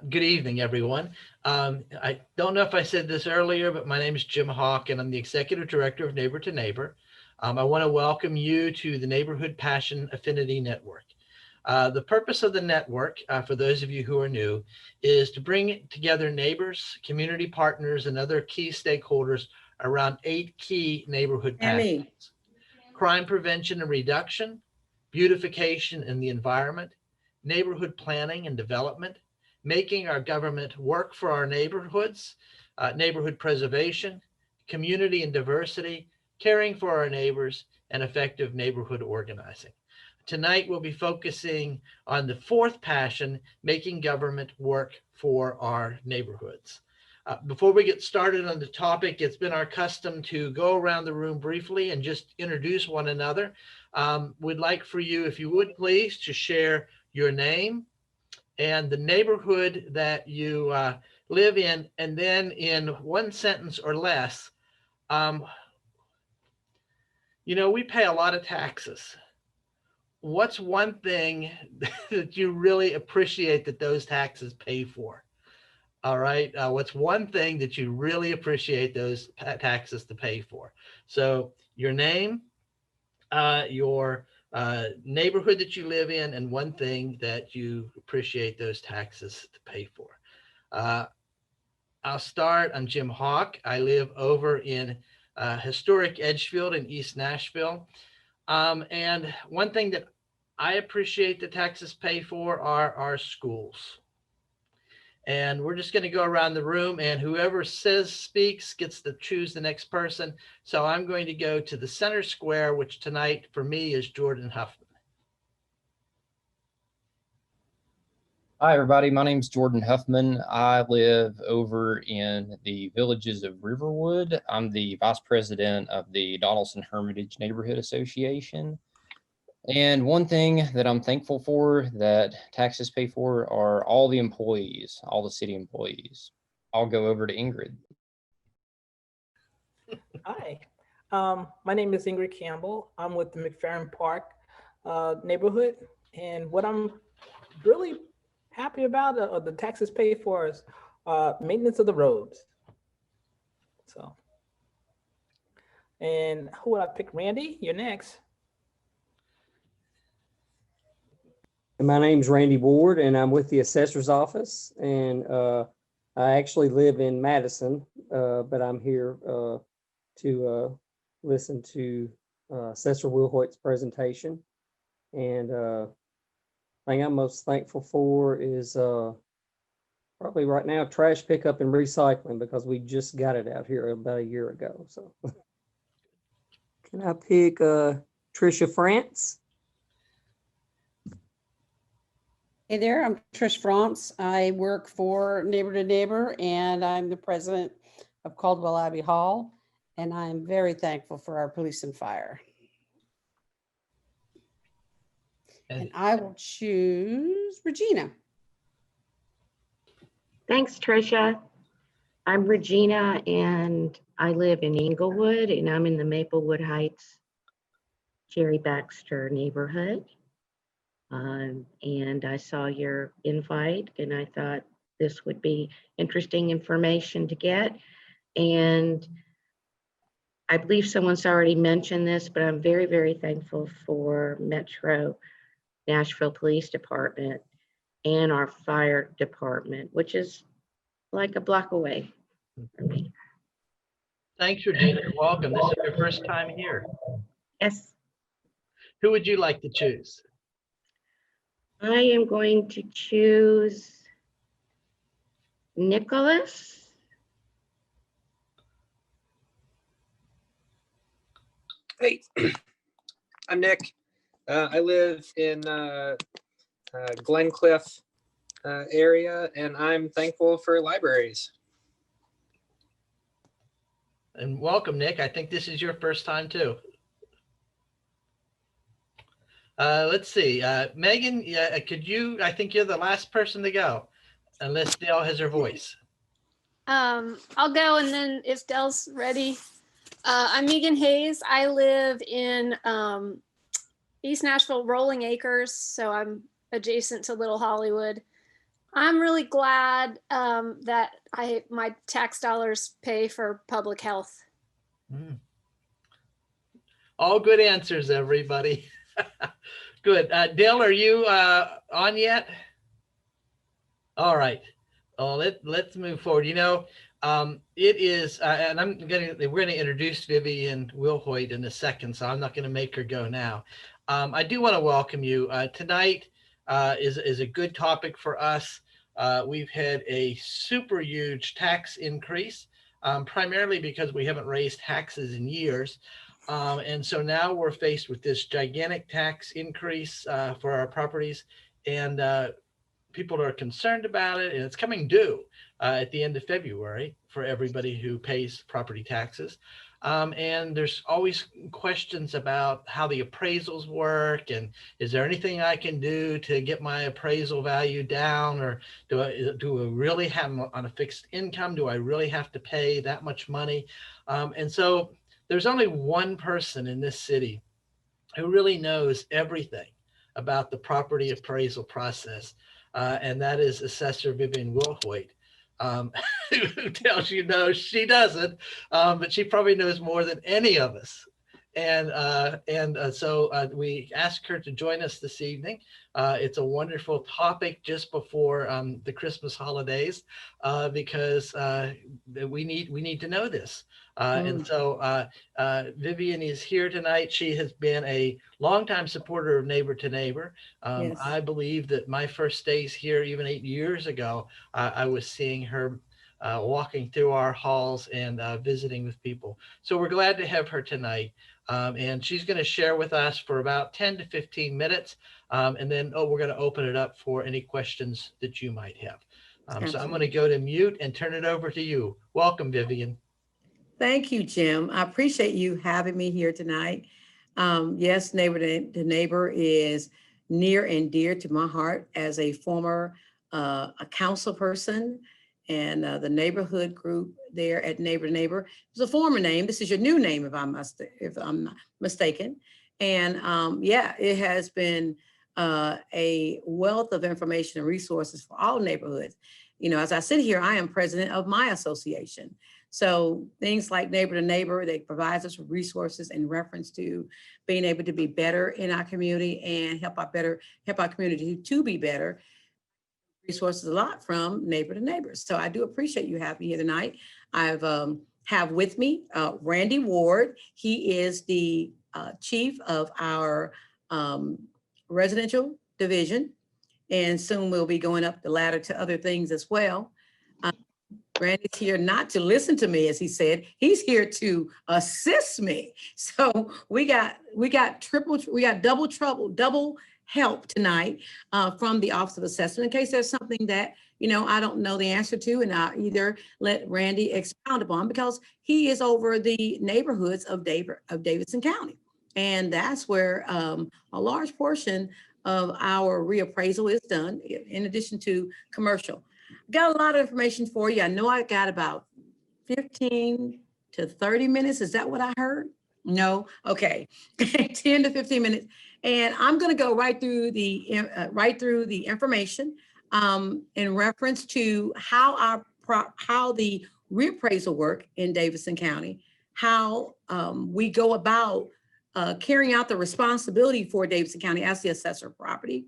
Good evening, everyone. I don't know if I said this earlier, but my name is Jim Hawk, and I'm the Executive Director of Neighbor to Neighbor. I want to welcome you to the Neighborhood Passion Affinity Network. The purpose of the network, for those of you who are new, is to bring together neighbors, community partners, and other key stakeholders around 8 key neighborhood passions: crime prevention and reduction, beautification and the environment, neighborhood planning and development, making our government work for our neighborhoods, neighborhood preservation, community and diversity, caring for our neighbors, and effective neighborhood organizing. Tonight, we'll be focusing on the 4th passion, making government work for our neighborhoods. Before we get started on the topic, it's been our custom to go around the room briefly and just introduce one another. We'd like for you, if you would please, to share your name and the neighborhood that you live in, and then in one sentence or less, we pay a lot of taxes. What's one thing that you really appreciate that those taxes pay for? All right. What's one thing that you really appreciate those taxes to pay for? So your name, your neighborhood that you live in, and one thing that you appreciate those taxes to pay for. I'll start. I'm Jim Hawk. I live over in historic Edgefield in East Nashville. And one thing that I appreciate the taxes pay for are our schools. And we're just going to go around the room, and whoever speaks gets to choose the next person. So I'm going to go to the center square, which tonight for me is Jordan Huffman. Hi, everybody. My name's Jordan Huffman. I live over in the Villages of Riverwood. I'm the Vice President of the Donaldson Hermitage Neighborhood Association. And one thing that I'm thankful for that taxes pay for are all the employees, all the city employees. I'll go over to Ingrid. Hi, my name is Ingrid Campbell. I'm with the McFerrin Park neighborhood. And what I'm really happy about the taxes paid for is maintenance of the roads. So, and who would I pick? Randy, you're next. My name's Randy Ward, and I'm with the assessor's office. And I actually live in Madison, but I'm here to listen to Assessor Wilhoite's presentation. And thing I'm most thankful for is probably right now trash pickup and recycling, because we just got it out here about a year ago. So, can I pick Tricia France? Hey there, I'm Trish France. I work for Neighbor to Neighbor, and I'm the president of Caldwell Abbey Hall, and I'm very thankful for our police and fire. And I will choose Regina. Thanks, Tricia. I'm Regina, and I live in Englewood, and I'm in the Maplewood Heights Jerry Baxter neighborhood. And I saw your invite, and I thought this would be interesting information to get. And I believe someone's already mentioned this, but I'm very, very thankful for Metro Nashville Police Department and our fire department, which is like a block away from me. Thanks, Regina. Welcome. This is your first time here. Yes. Who would you like to choose? I am going to choose Nicholas. Hey, I'm Nick. I live in Glencliff area, and I'm thankful for libraries. And welcome, Nick. I think this is your first time too. Let's see, Megan, could you, I think you're the last person to go, unless Dale has her voice. I'll go, and then if Dell's ready. I'm Megan Hayes. I live in East Nashville, Rolling Acres, so I'm adjacent to Little Hollywood. I'm really glad that my tax dollars pay for public health. Mm. All good answers, everybody. Good. Dale, are you on yet? All right. Let's move forward. You know, it is, and we're gonna introduce Vivian Wilhoite in a second, so I'm not gonna make her go now. I do want to welcome you. Tonight is a good topic for us. We've had a super huge tax increase, primarily because we haven't raised taxes in years. And so now we're faced with this gigantic tax increase for our properties, and people are concerned about it, and it's coming due at the end of February for everybody who pays property taxes. And there's always questions about how the appraisals work, and is there anything I can do to get my appraisal value down, or do I really have on a fixed income? Do I really have to pay that much money? And so there's only one person in this city who really knows everything about the property appraisal process. And that is Assessor Vivian Wilhoite, who tells you no, she doesn't, but she probably knows more than any of us. And so we asked her to join us this evening. It's a wonderful topic just before the Christmas holidays, because we need to know this. And so Vivian is here tonight. She has been a longtime supporter of Neighbor to Neighbor. Yes. I believe that my first days here, even 8 years ago, I was seeing her walking through our halls and visiting with people. So we're glad to have her tonight. And she's going to share with us for about 10 to 15 minutes. And then, we're going to open it up for any questions that you might have. So I'm going to go to mute and turn it over to you. Welcome, Vivian. Thank you, Jim. I appreciate you having me here tonight. Yes, Neighbor to Neighbor is near and dear to my heart as a former a council person, and the neighborhood group there at Neighbor to Neighbor. It was a former name. This is your new name, if I'm not mistaken. And yeah, it has been a wealth of information and resources for all neighborhoods. You know, as I sit here, I am president of my association. So things like Neighbor to Neighbor, they provide us with resources in reference to being able to be better in our community and help our community to be better. Resources a lot from Neighbor to Neighbor. So I do appreciate you having me here tonight. I've have with me Randy Ward. He is the chief of our residential division, and soon we'll be going up the ladder to other things as well. Randy's here not to listen to me, as he said. He's here to assist me. So we got double help tonight from the Office of Assessment in case there's something that, you know, I don't know the answer to, and I either let Randy expound upon, because he is over the neighborhoods of Davidson County. And that's where a large portion of our reappraisal is done, in addition to commercial. Got a lot of information for you. I know I got about 15 to 30 minutes. Is that what I heard? No? Okay. 10 to 15 minutes. And I'm going to go right through the information in reference to how the reappraisal work in Davidson County, how we go about carrying out the responsibility for Davidson County as the assessor of property.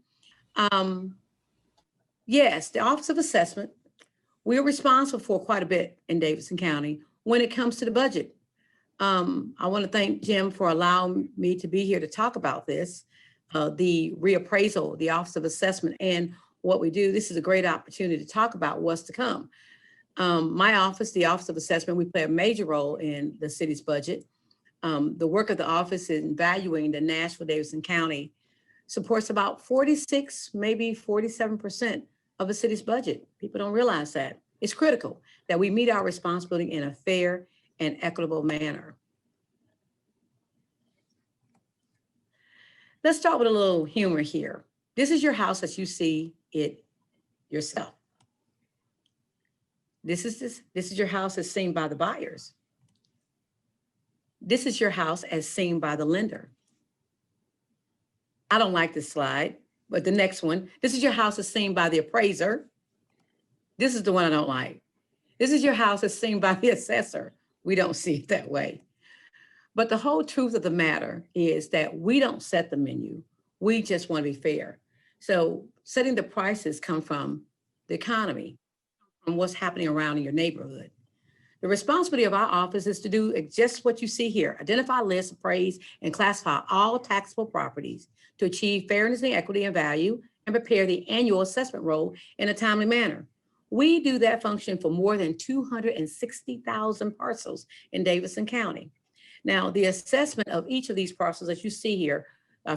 Yes, the Office of Assessment, we're responsible for quite a bit in Davidson County when it comes to the budget. I want to thank Jim for allowing me to be here to talk about this, the reappraisal, the Office of Assessment, and what we do. This is a great opportunity to talk about what's to come. My office, the Office of Assessment, we play a major role in the city's budget. The work of the office in valuing the Nashville-Davidson County supports about 46, maybe 47% of the city's budget. People don't realize that. It's critical that we meet our responsibility in a fair and equitable manner. Let's start with a little humor here. This is your house as you see it yourself. This is your house as seen by the buyers. This is your house as seen by the lender. I don't like this slide, but the next one, this is your house as seen by the appraiser. This is the one I don't like. This is your house as seen by the assessor. We don't see it that way. But the whole truth of the matter is that we don't set the menu. We just want to be fair. So setting the prices come from the economy, from what's happening around in your neighborhood. The responsibility of our office is to do just what you see here: identify, list, appraise, and classify all taxable properties to achieve fairness and equity and value, and prepare the annual assessment roll in a timely manner. We do that function for more than 260,000 parcels in Davidson County. Now, the assessment of each of these parcels, as you see here,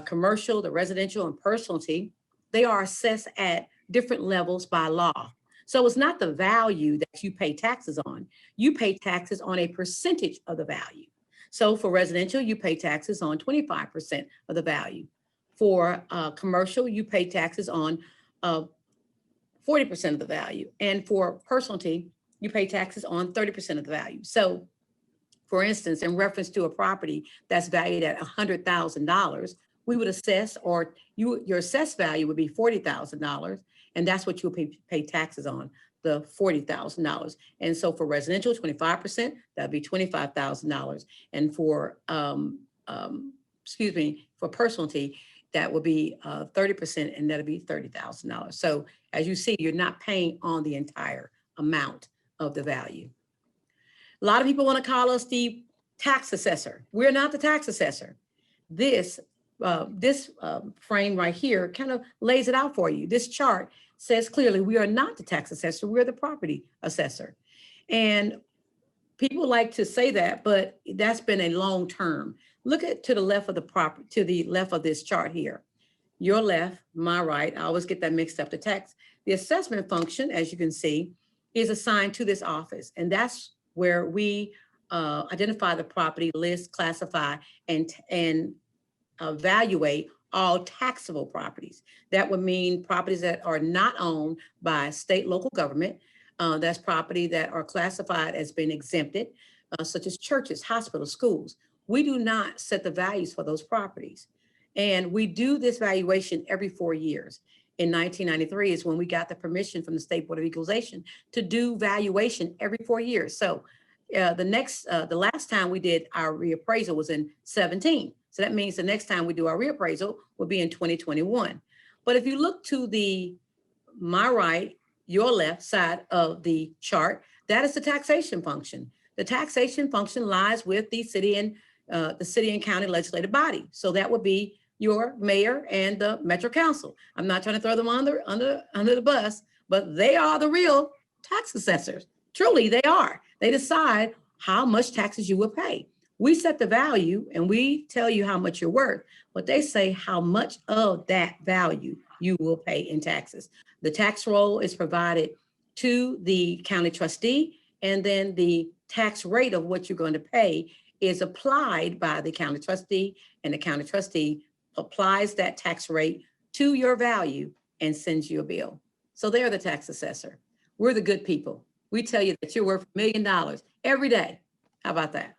commercial, the residential, and personality, they are assessed at different levels by law. So it's not the value that you pay taxes on. You pay taxes on a percentage of the value. So for residential, you pay taxes on 25% of the value. For commercial, you pay taxes on 40% of the value. And for personalty, you pay taxes on 30% of the value. So for instance, in reference to a property that's valued at $100,000, we would assess, or your assessed value would be $40,000, and that's what you'll pay taxes on, the $40,000. And so for residential, 25%, that'd be $25,000. And for, for personalty, that would be 30%, and that'd be $30,000. So as you see, you're not paying on the entire amount of the value. A lot of people want to call us the tax assessor. We're not the tax assessor. This frame right here kind of lays it out for you. This chart says clearly we are not the tax assessor, we're the property assessor. And people like to say that, but that's been a long term. Look at to the left of the property, to the left of this chart here. Your left, my right, I always get that mixed up. The assessment function, as you can see, is assigned to this office. And that's where we identify the property, list, classify, and evaluate all taxable properties. That would mean properties that are not owned by state, local government. That's property that are classified as being exempted, such as churches, hospitals, schools. We do not set the values for those properties. And we do this valuation every 4 years. In 1993 is when we got the permission from the State Board of Equalization to do valuation every 4 years. So the last time we did our reappraisal was in 17. So that means the next time we do our reappraisal will be in 2021. But if you look to my right, your left side of the chart, that is the taxation function. The taxation function lies with the city and county legislative body. So that would be your mayor and the Metro Council. I'm not trying to throw them under the bus, but they are the real tax assessors. Truly, they are. They decide how much taxes you will pay. We set the value and we tell you how much you're worth, but they say how much of that value you will pay in taxes. The tax roll is provided to the county trustee, and then the tax rate of what you're going to pay is applied by the county trustee, and the county trustee applies that tax rate to your value and sends you a bill. So they're the tax assessor. We're the good people. We tell you that you're worth $1 million every day. How about that?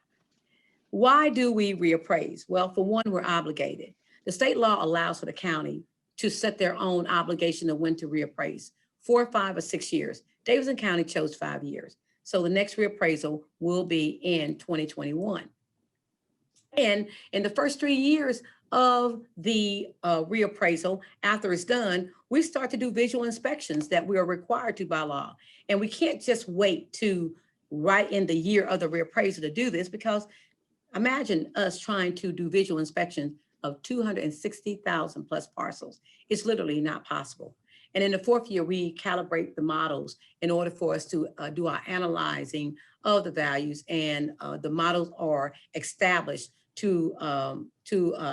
Why do we reappraise? Well, for one, we're obligated. The state law allows for the county to set their own obligation of when to reappraise, 4, 5, or 6 years. Davidson County chose 5 years. So the next reappraisal will be in 2021. And in the first 3 years of the reappraisal, after it's done, we start to do visual inspections that we are required to by law. And we can't just wait to right in the year of the reappraisal to do this, because imagine us trying to do visual inspection of 260,000 plus parcels. It's literally not possible. And in the 4th year, we calibrate the models in order for us to do our analyzing of the values, and the models are established to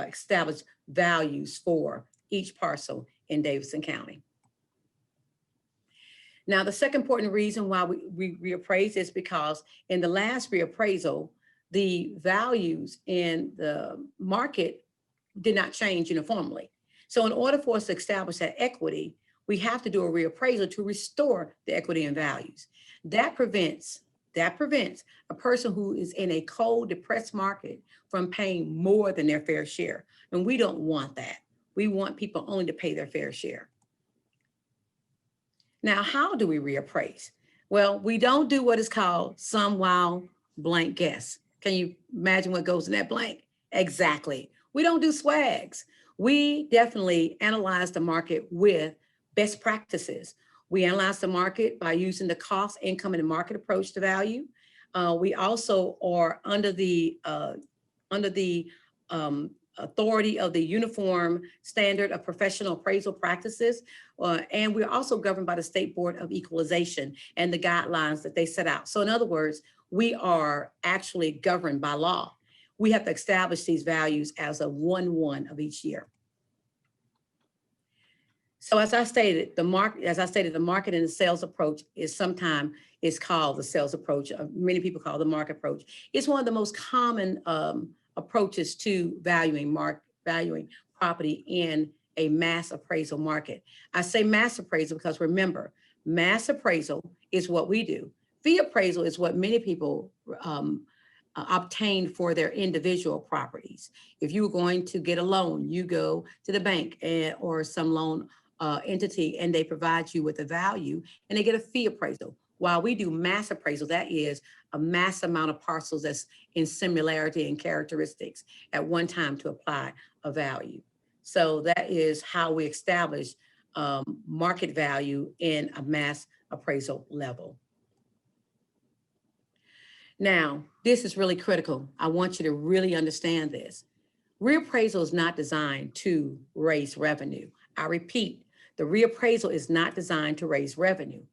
establish values for each parcel in Davidson County. Now, the second important reason why we reappraise is because in the last reappraisal, the values in the market did not change uniformly. So in order for us to establish that equity, we have to do a reappraisal to restore the equity and values. That prevents a person who is in a cold, depressed market from paying more than their fair share. And we don't want that. We want people only to pay their fair share. Now, how do we reappraise? Well, we don't do what is called some wild blank guess. Can you imagine what goes in that blank? Exactly. We don't do swags. We definitely analyze the market with best practices. We analyze the market by using the cost, income, and market approach to value. We also are under the authority of the Uniform Standard of Professional Appraisal Practices. And we're also governed by the State Board of Equalization and the guidelines that they set out. So in other words, we are actually governed by law. We have to establish these values as a 1/1 of each year. So as I stated, the market and the sales approach is sometimes called the sales approach. Many people call it the market approach. It's one of the most common approaches to valuing property in a mass appraisal market. I say mass appraisal because remember, mass appraisal is what we do. Fee appraisal is what many people obtain for their individual properties. If you were going to get a loan, you go to the bank or some loan entity and they provide you with a value and they get a fee appraisal. While we do mass appraisal, that is a mass amount of parcels that's in similarity and characteristics at one time to apply a value. So that is how we establish market value in a mass appraisal level. Now, this is really critical. I want you to really understand this. Reappraisal is not designed to raise revenue. I repeat, the reappraisal is not designed to raise revenue.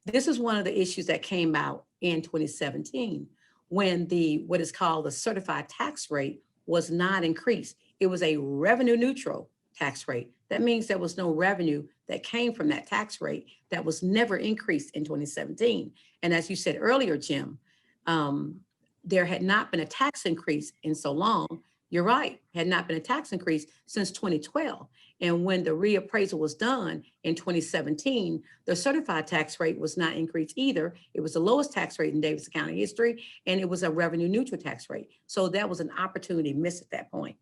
This is one of the issues that came out in 2017 when what is called the certified tax rate was not increased. It was a revenue neutral tax rate. That means there was no revenue that came from that tax rate that was never increased in 2017. And as you said earlier, Jim, there had not been a tax increase in so long. You're right, had not been a tax increase since 2012. And when the reappraisal was done in 2017, the certified tax rate was not increased either. It was the lowest tax rate in Davidson County history, and it was a revenue neutral tax rate. So that was an opportunity missed at that point.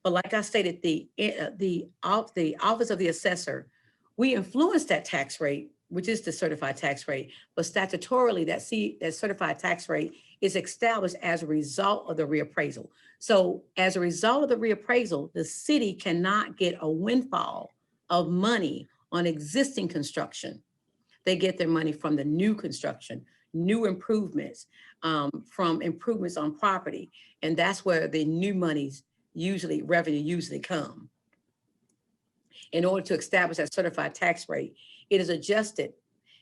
But like I stated, the Office of the Assessor, we influenced that tax rate, which is the certified tax rate, but statutorily that certified tax rate is established as a result of the reappraisal. So as a result of the reappraisal, the city cannot get a windfall of money on existing construction. They get their money from the new construction, new improvements, from improvements on property. And that's where the new monies revenue usually come. In order to establish that certified tax rate, it is adjusted.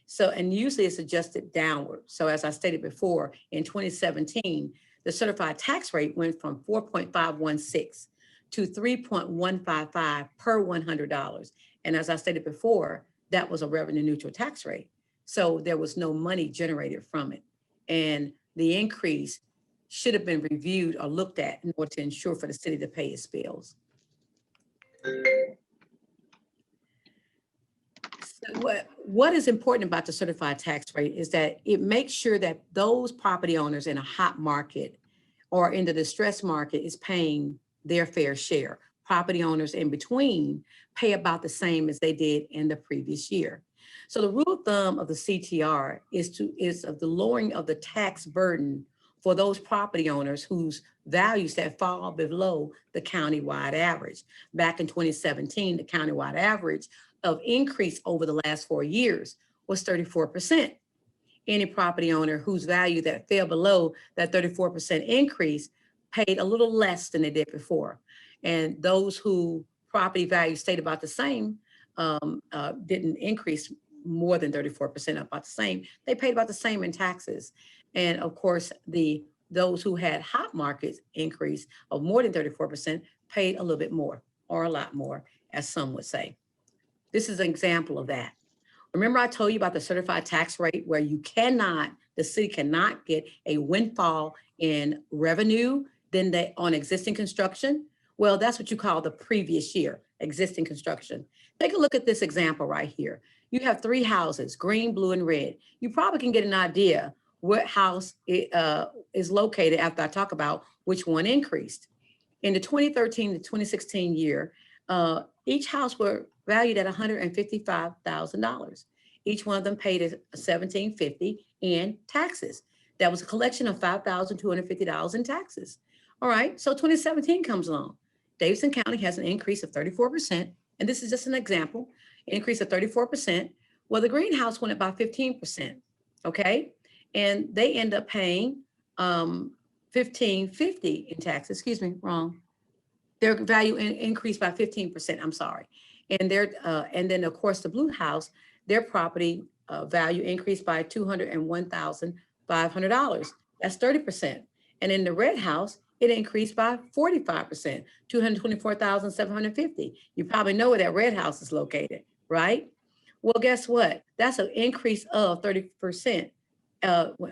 So, and usually it's adjusted downward. So as I stated before, in 2017, the certified tax rate went from 4.516 to 3.155 per $100. And as I stated before, that was a revenue neutral tax rate. So there was no money generated from it. And the increase should have been reviewed or looked at in order to ensure for the city to pay its bills. What is important about the certified tax rate is that it makes sure that those property owners in a hot market or in the distressed market is paying their fair share. Property owners in between pay about the same as they did in the previous year. So the rule of thumb of the CTR is of the lowering of the tax burden for those property owners whose values that fall below the countywide average. Back in 2017, the countywide average of increase over the last 4 years was 34%. Any property owner whose value that fell below that 34% increase paid a little less than they did before. And those who property value stayed about the same, didn't increase more than 34%, about the same. They paid about the same in taxes. And of course, those who had hot markets increase of more than 34% paid a little bit more, or a lot more, as some would say. This is an example of that. Remember I told you about the certified tax rate where the city cannot get a windfall in revenue on existing construction? Well, that's what you call the previous year, existing construction. Take a look at this example right here. You have 3 houses, green, blue, and red. You probably can get an idea what house is located after I talk about which one increased. In the 2013 to 2016 year, each house were valued at $155,000. each one of them paid $1,750 in taxes. That was a collection of $5,250 in taxes. All right, so 2017 comes along. Davidson County has an increase of 34%, and this is just an example, increase of 34%. Well, the greenhouse went up by 15%, okay? And they end up paying $1,550 in taxes, excuse me, wrong. Their value increased by 15%, I'm sorry. And and then of course the blue house, their property value increased by $201,500. That's 30%. And in the red house, it increased by 45%, $224,750. You probably know where that red house is located, right? Well, guess what? That's an increase of 30%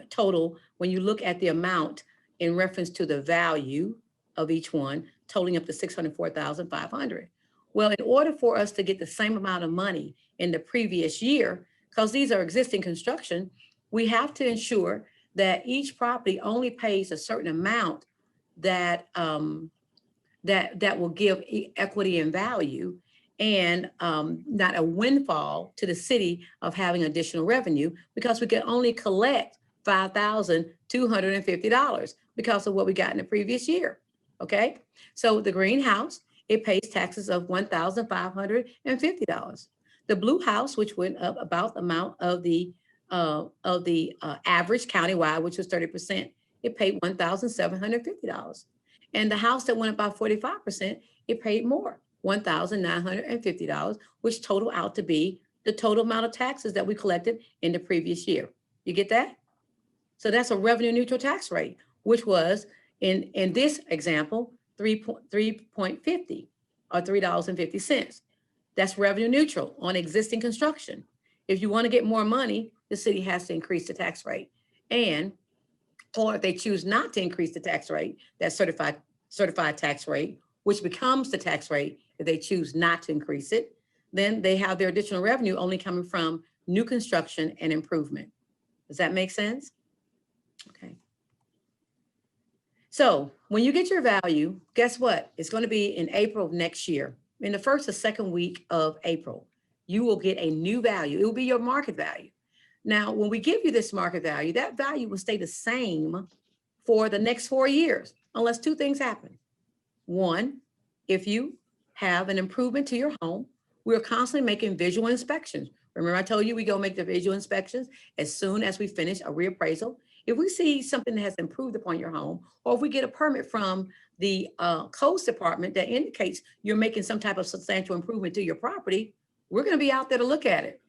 total when you look at the amount in reference to the value of each one, totaling up to $604,500. Well, in order for us to get the same amount of money in the previous year, because these are existing construction, we have to ensure that each property only pays a certain amount that that will give equity and value, and not a windfall to the city of having additional revenue, because we can only collect $5,250 because of what we got in the previous year. Okay, so the greenhouse, it pays taxes of $1,550. The blue house, which went up about the amount of the average countywide, which was 30%, it paid $1,750. And the house that went up by 45%, it paid more, $1,950, which totaled out to be the total amount of taxes that we collected in the previous year. You get that? So that's a revenue neutral tax rate, which was in this example, 3.50 or $3.50. That's revenue neutral on existing construction. If you want to get more money, the city has to increase the tax rate. And, or if they choose not to increase the tax rate, that certified tax rate, which becomes the tax rate if they choose not to increase it, then they have their additional revenue only coming from new construction and improvement. Does that make sense? Okay. So when you get your value, guess what? It's going to be in April of next year. In the first or second week of April, you will get a new value. It will be your market value. Now, when we give you this market value, that value will stay the same for the next 4 years, unless two things happen. One, if you have an improvement to your home, we're constantly making visual inspections. Remember I told you we go make the visual inspections as soon as we finish a reappraisal. If we see something that has improved upon your home, or if we get a permit from the codes department that indicates you're making some type of substantial improvement to your property, we're going to be out there to look at it.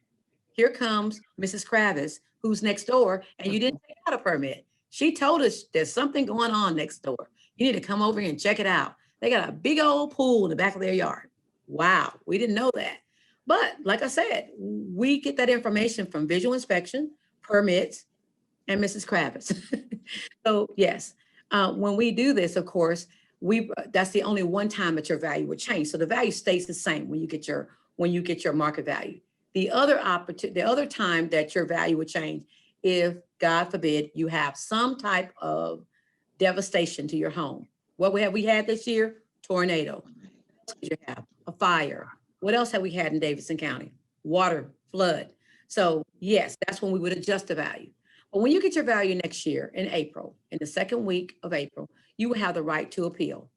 Here comes Mrs. Kravis, who's next door, and you didn't take out a permit. She told us there's something going on next door. You need to come over here and check it out. They got a big old pool in the back of their yard. Wow, we didn't know that. But like I said, we get that information from visual inspection, permits, and Mrs. Kravis. So yes, when we do this, of course, that's the only one time that your value would change. So the value stays the same when you get your market value. The other time that your value would change, if God forbid you have some type of devastation to your home. What have we had this year? Tornado. What did you have? A fire. What else have we had in Davidson County? Water, flood. So yes, that's when we would adjust the value. But when you get your value next year in April, in the second week of April, you will have the right to appeal.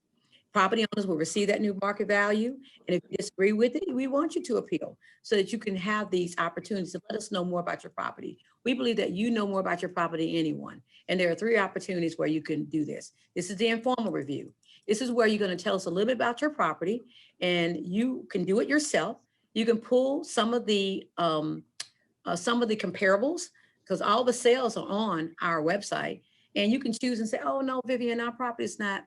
Property owners will receive that new market value. And if you disagree with it, we want you to appeal so that you can have these opportunities to let us know more about your property. We believe that you know more about your property than anyone. And there are 3 opportunities where you can do this. This is the informal review. This is where you're going to tell us a little bit about your property, and you can do it yourself. You can pull some of the comparables, because all the sales are on our website, and you can choose and say, oh no, Vivian, our property is not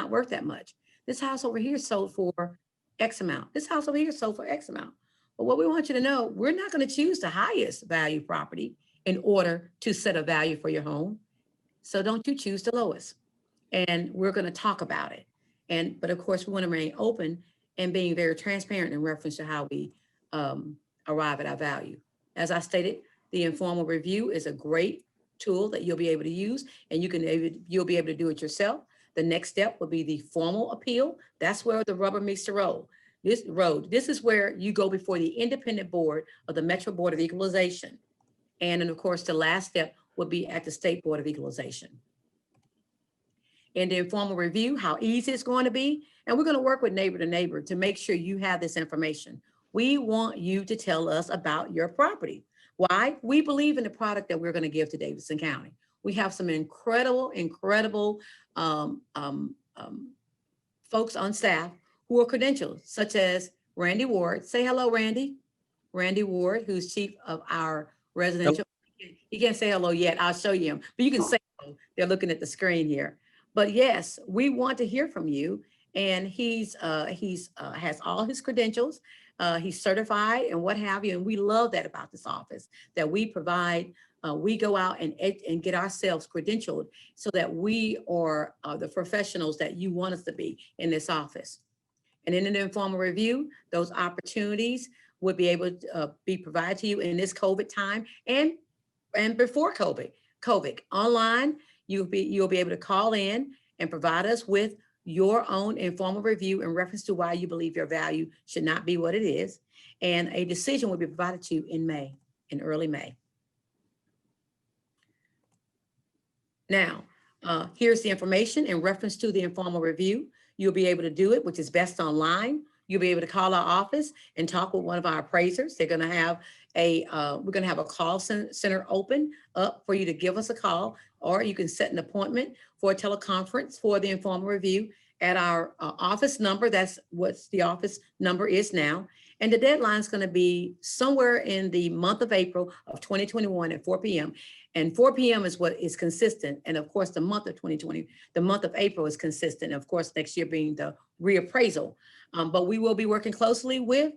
worth that much. This house over here sold for X amount. This house over here sold for X amount. But what we want you to know, we're not going to choose the highest value property in order to set a value for your home. So don't you choose the lowest. And we're going to talk about it. But of course, we want to remain open and being very transparent in reference to how we arrive at our value. As I stated, the informal review is a great tool that you'll be able to use, and you'll be able to do it yourself. The next step will be the formal appeal. That's where the rubber meets the road. this road, this is where you go before the independent board of the Metro Board of Equalization. And then of course, the last step would be at the State Board of Equalization. In the informal review, how easy it's going to be. And we're going to work with neighbor to neighbor to make sure you have this information. We want you to tell us about your property. Why? We believe in the product that we're going to give to Davidson County. We have some incredible folks on staff who are credentialed, such as Randy Ward. Say hello, Randy. Randy Ward, who's chief of our residential. He can't say hello yet. I'll show you him, but you can say hello. They're looking at the screen here. But yes, we want to hear from you. And he's has all his credentials. He's certified and what have you. And we love that about this office, that we provide, we go out and get ourselves credentialed so that we are the professionals that you want us to be in this office. And in an informal review, those opportunities would be able to be provided to you in this COVID time and before COVID online. You'll be able to call in and provide us with your own informal review in reference to why you believe your value should not be what it is. And a decision will be provided to you in early May. Now, here's the information in reference to the informal review. You'll be able to do it, which is best online. You'll be able to call our office and talk with one of our appraisers. They're gonna have we're gonna have a call center open up for you to give us a call, or you can set an appointment for a teleconference for the informal review at our office number. That's what the office number is now. And the deadline is gonna be somewhere in the month of April of 2021 at 4 p.m. And 4 p.m. is what is consistent. And of course, the month of 2020, the month of April is consistent. Of course, next year being the reappraisal. But we will be working closely with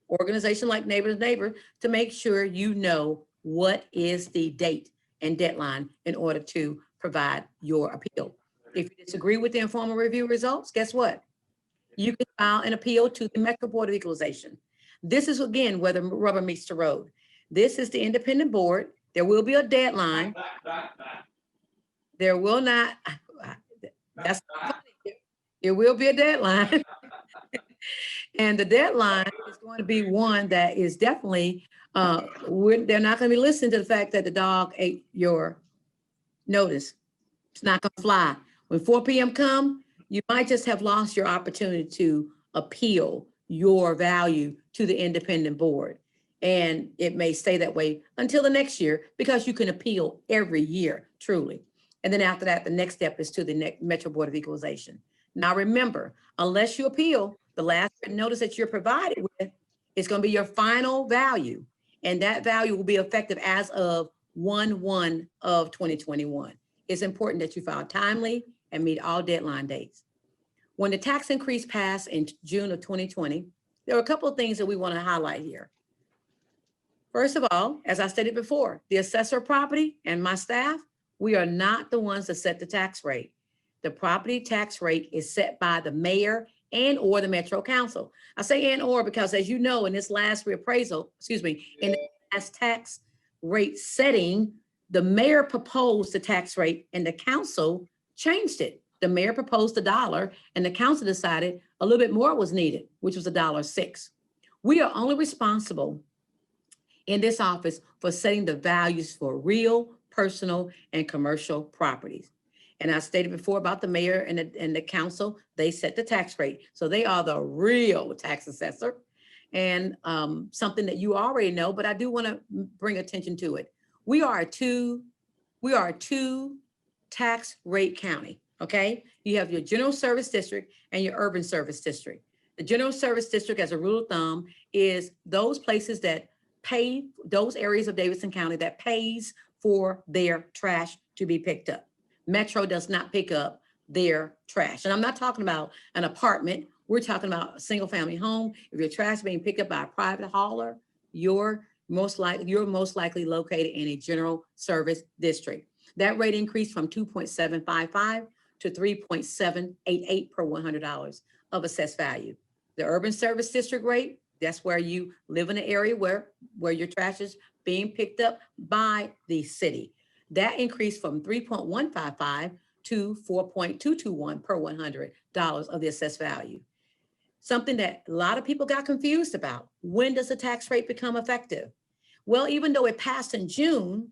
organizations like Neighbor to Neighbor to make sure you know what is the date and deadline in order to provide your appeal. If you disagree with the informal review results, guess what? You can file an appeal to the Metro Board of Equalization. This is, again, where the rubber meets the road. This is the independent board. There will be a deadline. There will not, that's not funny. There will be a deadline. And the deadline is going to be one that is definitely, they're not going to be listening to the fact that the dog ate your notice. It's not going to fly. When 4 p.m. come, you might just have lost your opportunity to appeal your value to the independent board. And it may stay that way until the next year, because you can appeal every year, truly. And then after that, the next step is to the Metro Board of Equalization. Now, remember, unless you appeal, the last written notice that you're provided with is going to be your final value. And that value will be effective as of 1/1 of 2021. It's important that you file timely and meet all deadline dates. When the tax increase passed in June of 2020, there were a couple of things that we want to highlight here. First of all, as I stated before, the assessor of property and my staff, we are not the ones that set the tax rate. The property tax rate is set by the mayor and or the Metro Council. I say and or because, as you know, in this last reappraisal, in the last tax rate setting, the mayor proposed the tax rate and the council changed it. The mayor proposed $1 and the council decided a little bit more was needed, which was $1.06. We are only responsible in this office for setting the values for real, personal, and commercial properties. And I stated before about the mayor and the council, they set the tax rate. So they are the real tax assessor. And something that you already know, but I do want to bring attention to it. We are a two tax rate county, okay? You have your general service district and your urban service district. The general service district, as a rule of thumb, is those places that pay, those areas of Davidson County that pays for their trash to be picked up. Metro does not pick up their trash. And I'm not talking about an apartment. We're talking about a single family home. If your trash is being picked up by a private hauler, you're most likely located in a general service district. That rate increased from 2.755 to 3.788 per $100 of assessed value. The urban service district rate, that's where you live in an area where your trash is being picked up by the city. That increased from 3.155 to 4.221 per $100 of the assessed value. something that a lot of people got confused about. When does the tax rate become effective? Well, even though it passed in June,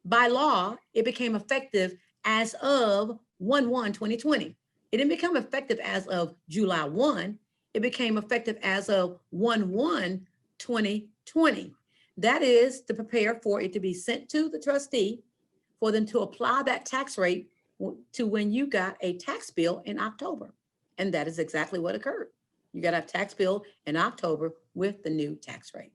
by law, it became effective as of 1/1/2020. It didn't become effective as of July 1. It became effective as of 1/1/2020. That is to prepare for it to be sent to the trustee for them to apply that tax rate to when you got a tax bill in October. And that is exactly what occurred. You got a tax bill in October with the new tax rate.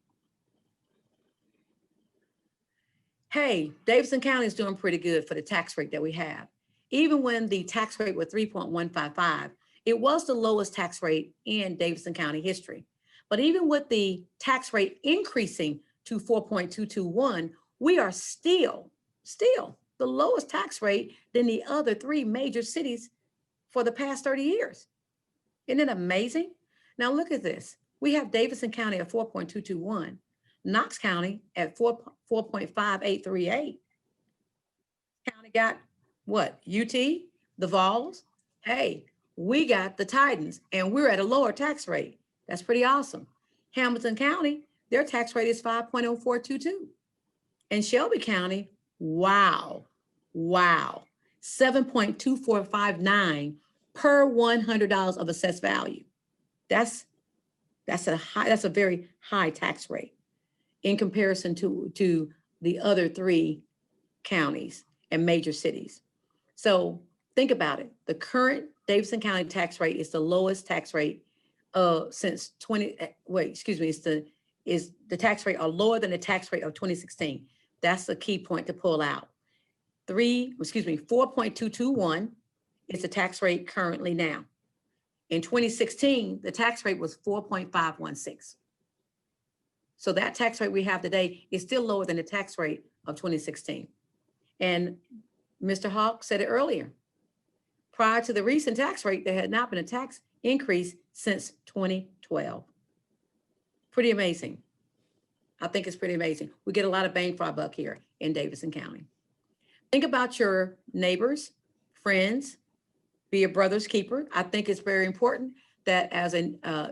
Hey, Davidson County is doing pretty good for the tax rate that we have. Even when the tax rate was 3.155, it was the lowest tax rate in Davidson County history. But even with the tax rate increasing to 4.221, we are still the lowest tax rate than the other 3 major cities for the past 30 years. Isn't it amazing? Now look at this. We have Davidson County at 4.221, Knox County at 4.5838. County got what? UT, the Vols. Hey, we got the Titans, and we're at a lower tax rate. That's pretty awesome. Hamilton County, their tax rate is 5.0422. And Shelby County, wow, 7.2459 per $100 of assessed value. That's a very high tax rate in comparison to the other 3 counties and major cities. So think about it. The current Davidson County tax rate is the lowest tax rate since the tax rate are lower than the tax rate of 2016. That's the key point to pull out. 4.221 is the tax rate currently now. In 2016, the tax rate was 4.516. So that tax rate we have today is still lower than the tax rate of 2016. And Mr. Hawk said it earlier. Prior to the recent tax rate, there had not been a tax increase since 2012. Pretty amazing. I think it's pretty amazing. We get a lot of bang for our buck here in Davidson County. Think about your neighbors, friends, be a brother's keeper. I think it's very important that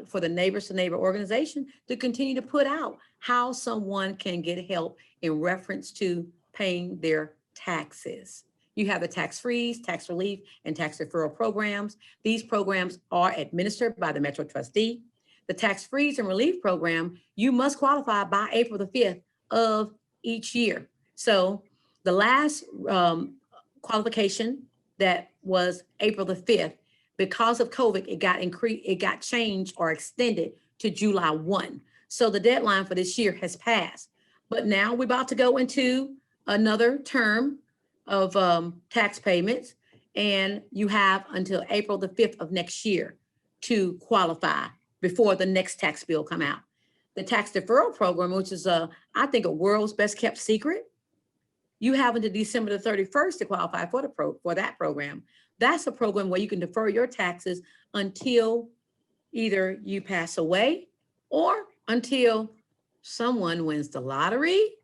for the Neighbors to Neighbor organization to continue to put out how someone can get help in reference to paying their taxes. You have the tax freeze, tax relief, and tax deferral programs. These programs are administered by the Metro trustee. The tax freeze and relief program, you must qualify by April the 5th of each year. So the last qualification that was April the 5th, because of COVID, it got changed or extended to July 1. So the deadline for this year has passed. But now we're about to go into another term of tax payments, and you have until April the 5th of next year to qualify before the next tax bill come out. The Tax Deferral Program, which is I think a world's best kept secret, you have until December the 31st to qualify for that program. That's a program where you can defer your taxes until either you pass away or until someone wins the lottery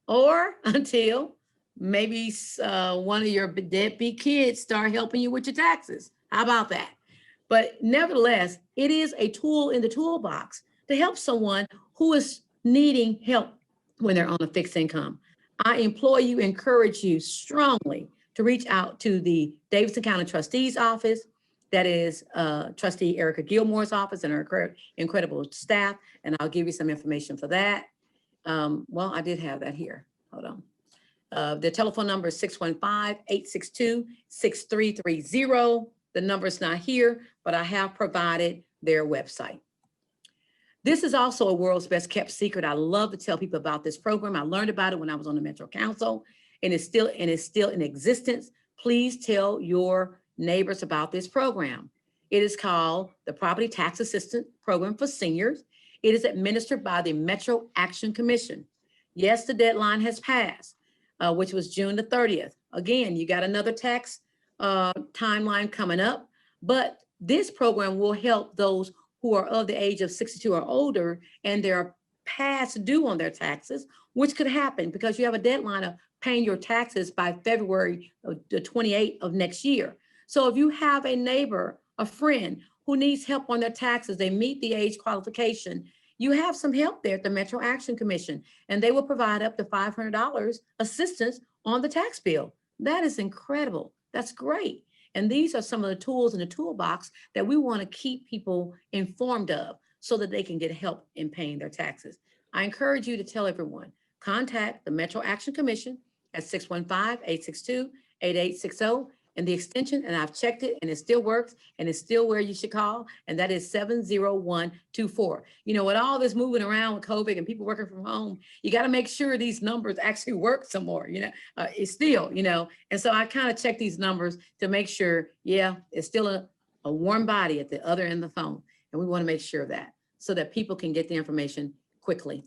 or until maybe one of your deadbeat kids start helping you with your taxes. How about that? But nevertheless, it is a tool in the toolbox to help someone who is needing help when they're on a fixed income. I encourage you strongly to reach out to the Davidson County Trustee's office. That is Trustee Erica Gilmore's office and her incredible staff. And I'll give you some information for that. Well, I did have that here. Hold on. The telephone number is 615-862-6330. The number is not here, but I have provided their website. This is also a world's best kept secret. I love to tell people about this program. I learned about it when I was on the Metro Council, and it's still in existence. Please tell your neighbors about this program. It is called the Property Tax Assistance Program for Seniors. It is administered by the Metro Action Commission. Yes, the deadline has passed, which was June the 30th. Again, you got another tax timeline coming up, but this program will help those who are of the age of 62 or older and they're past due on their taxes, which could happen because you have a deadline of paying your taxes by February the 28th of next year. So if you have a neighbor, a friend who needs help on their taxes, they meet the age qualification, you have some help there at the Metro Action Commission, and they will provide up to $500 assistance on the tax bill. That is incredible. That's great. And these are some of the tools in the toolbox that we want to keep people informed of so that they can get help in paying their taxes. I encourage you to tell everyone, contact the Metro Action Commission at 615-862-8860 and the extension, and I've checked it and it still works and it's still where you should call, and that is 70124. You know, with all this moving around with COVID and people working from home, you got to make sure these numbers actually work some more, you know, it's still, you know, and so I kind of check these numbers to make sure, yeah, it's still a warm body at the other end of the phone. And we want to make sure of that so that people can get the information quickly.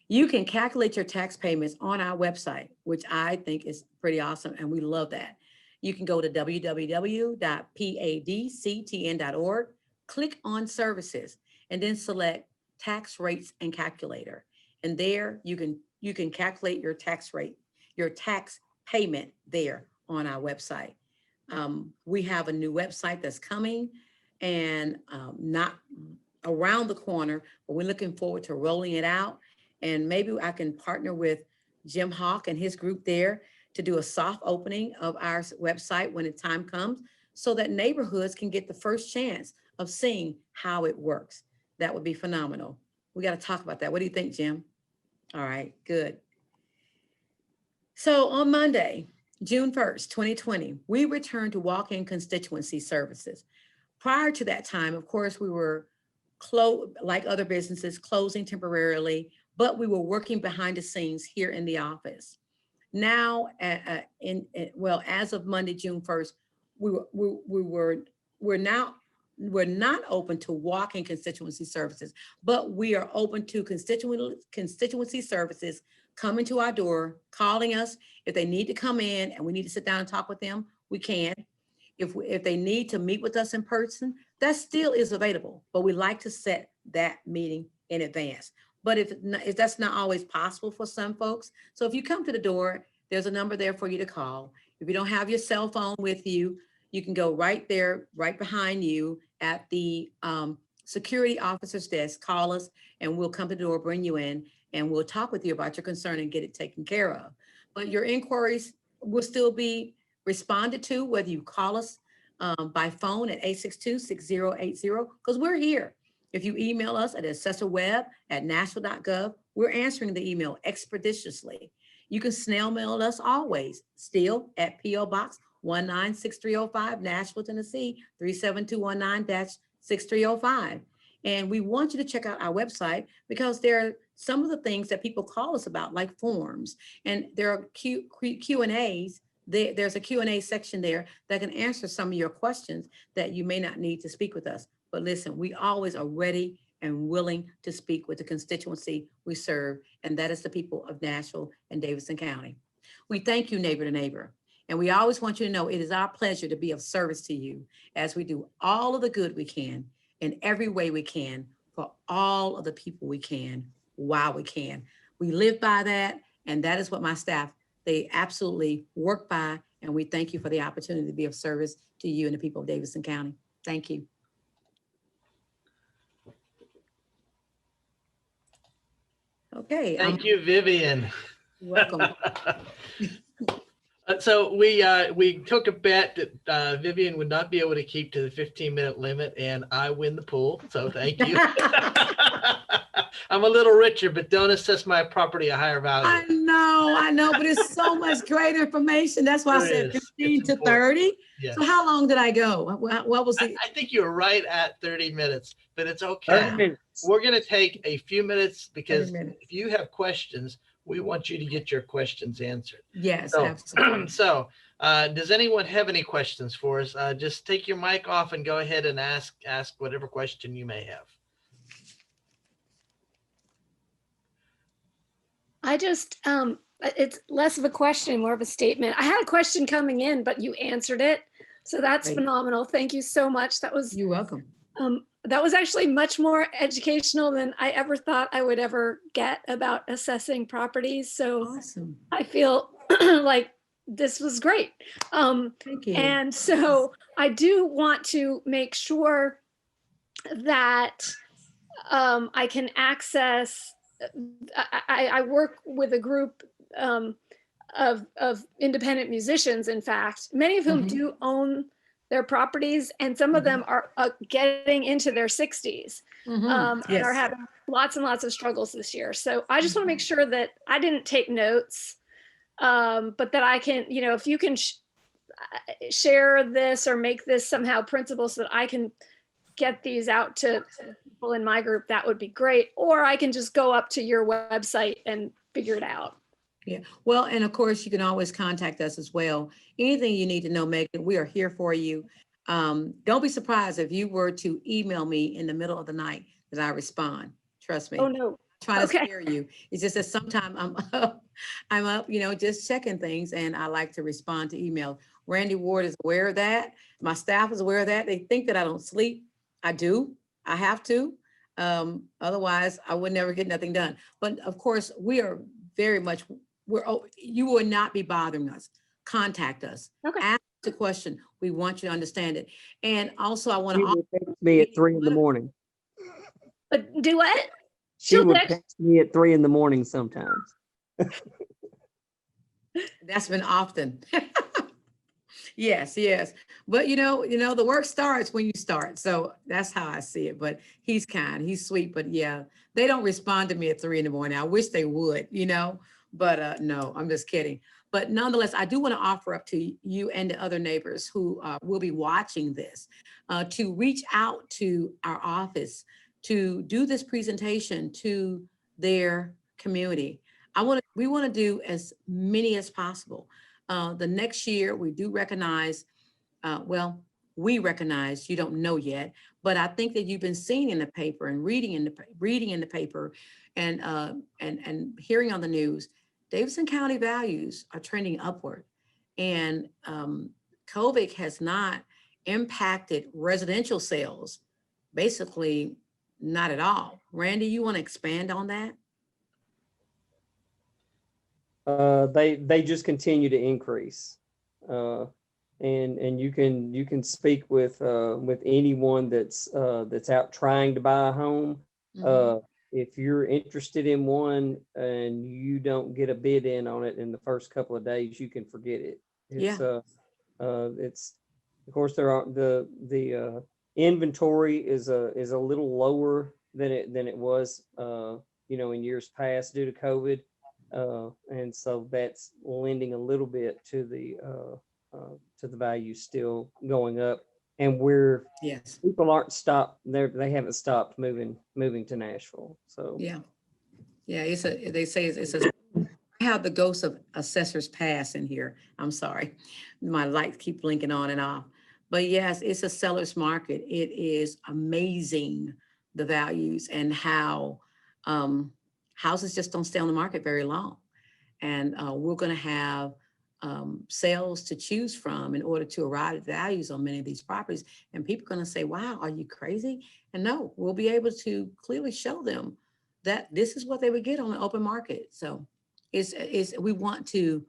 You can calculate your tax payments on our website, which I think is pretty awesome, and we love that. You can go to www.padctn.org, click on services, and then select tax rates and calculator. And there you can calculate your tax rate, your tax payment there on our website. We have a new website that's coming and not around the corner, but we're looking forward to rolling it out. And maybe I can partner with Jim Hawk and his group there to do a soft opening of our website when the time comes, so that neighborhoods can get the first chance of seeing how it works. That would be phenomenal. We got to talk about that. What do you think, Jim? All right, good. So on Monday, June 1st, 2020, we returned to walk-in constituency services. Prior to that time, of course, we were like other businesses, closing temporarily, but we were working behind the scenes here in the office. Now, as of Monday, June 1st, we're not open to walk-in constituency services, but we are open to constituency services coming to our door, calling us. If they need to come in and we need to sit down and talk with them, we can. If they need to meet with us in person, that still is available, but we like to set that meeting in advance. But if that's not always possible for some folks, so if you come to the door, there's a number there for you to call. If you don't have your cell phone with you, you can go right there, right behind you at the security officer's desk, call us, and we'll come to the door, bring you in, and we'll talk with you about your concern and get it taken care of. But your inquiries will still be responded to, whether you call us by phone at 862-6080, because we're here. If you email us at assessorweb@nashville.gov, we're answering the email expeditiously. You can snail mail us always, still at P.O. Box 196305, Nashville, Tennessee, 37219-6305. And we want you to check out our website, because there are some of the things that people call us about, like forms, and there are Q&As. There's a Q&A section there that can answer some of your questions that you may not need to speak with us. But listen, we always are ready and willing to speak with the constituency we serve, and that is the people of Nashville and Davidson County. We thank you, neighbor to neighbor, and we always want you to know it is our pleasure to be of service to you as we do all of the good we can in every way we can for all of the people we can while we can. We live by that, and that is what my staff, they absolutely work by, and we thank you for the opportunity to be of service to you and the people of Davidson County. Thank you. Okay. Thank you, Vivian. You're welcome. So we took a bet that Vivian would not be able to keep to the 15-minute limit, and I win the pool. So thank you. I'm a little richer, but don't assess my property a higher value. I know, but it's so much great information. That's why I said 15 to 30. Yes. So how long did I go? What was it? I think you're right at 30 minutes, but it's okay. We're going to take a few minutes, because if you have questions, we want you to get your questions answered. Yes, so, absolutely. So does anyone have any questions for us? Just take your mic off and go ahead and ask whatever question you may have. I just, it's less of a question, more of a statement. I had a question coming in, but you answered it. So that's Great. Phenomenal. Thank you so much. You're welcome. That was actually much more educational than I ever thought I would ever get about assessing properties. So Awesome. I feel like this was great. Thank you. And so I do want to make sure that I can access, I work with a group of independent musicians, in fact, many of whom do own their properties, and some of them are getting into their 60s and are Yes. having lots and lots of struggles this year. So I just want to make sure that I didn't take notes, but that I can, you know, if you can share this or make this somehow printable so that I can get these out to people in my group, that would be great. Or I can just go up to your website and figure it out. Yeah, well, and of course, you can always contact us as well. Anything you need to know, Megan, we are here for you. Don't be surprised if you were to email me in the middle of the night that I respond. Trust me. Oh, no. Trying to Okay. scare you. It's just that sometimes I'm up, you know, just checking things, and I like to respond to email. Randy Ward is aware of that. My staff is aware of that. They think that I don't sleep. I do. I have to. Otherwise, I would never get nothing done. But of course, we are very much, you will not be bothering us. Contact us. Okay. Ask the question. We want you to understand it. And also, I want She to. would text me at 3 in the morning. Do what? She She'll would text- text me at 3 in the morning sometimes. That's been often. Yes, yes. But you know, the work starts when you start. So that's how I see it. But he's kind, he's sweet. But yeah, they don't respond to me at 3 in the morning. I wish they would, you know, but no, I'm just kidding. But nonetheless, I do want to offer up to you and the other neighbors who will be watching this to reach out to our office to do this presentation to their community. We want to do as many as possible. The next year, we do recognize, we recognize, you don't know yet, but I think that you've been seeing in the paper and reading in the paper and hearing on the news, Davidson County values are trending upward. And COVID has not impacted residential sales, basically not at all. Randy, you want to expand on that? They just continue to increase, and you can speak with anyone that's out trying to buy a home. If you're interested in one and you don't get a bid in on it in the first couple of days, you can forget it. It's of course the inventory is a little lower than it was in years past due to COVID. And so that's lending a little bit to the value still going up, and people aren't stopped. They haven't stopped moving to Nashville. So they say it's a. I have the ghost of assessor's pass in here. I'm sorry, my lights keep blinking on and off. But yes, it's a seller's market. It is amazing the values and how houses just don't stay on the market very long. And we're going to have sales to choose from in order to arrive at values on many of these properties. And people are going to say, wow, are you crazy? And no, we'll be able to clearly show them that this is what they would get on the open market. So we want to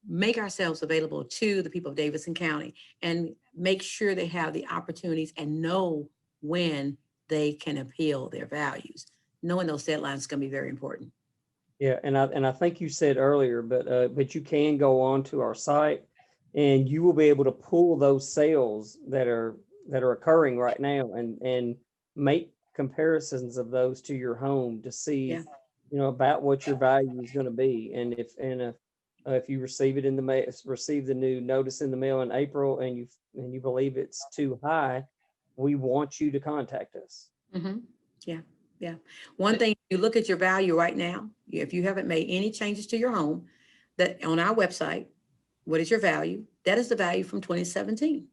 make ourselves available to the people of Davidson County and make sure they have the opportunities and know when they can appeal their values. Knowing those deadlines is going to be very important. Yeah, and I think you said earlier, but you can go on to our site and you will be able to pull those sales that are occurring right now and make comparisons of those to your home to see about what your value is going to be. And if you receive it in the mail, receive the new notice in the mail in April and you believe it's too high, we want you to contact us. Yeah. One thing, you look at your value right now, if you haven't made any changes to your home, that on our website, what is your value? That is the value from 2017.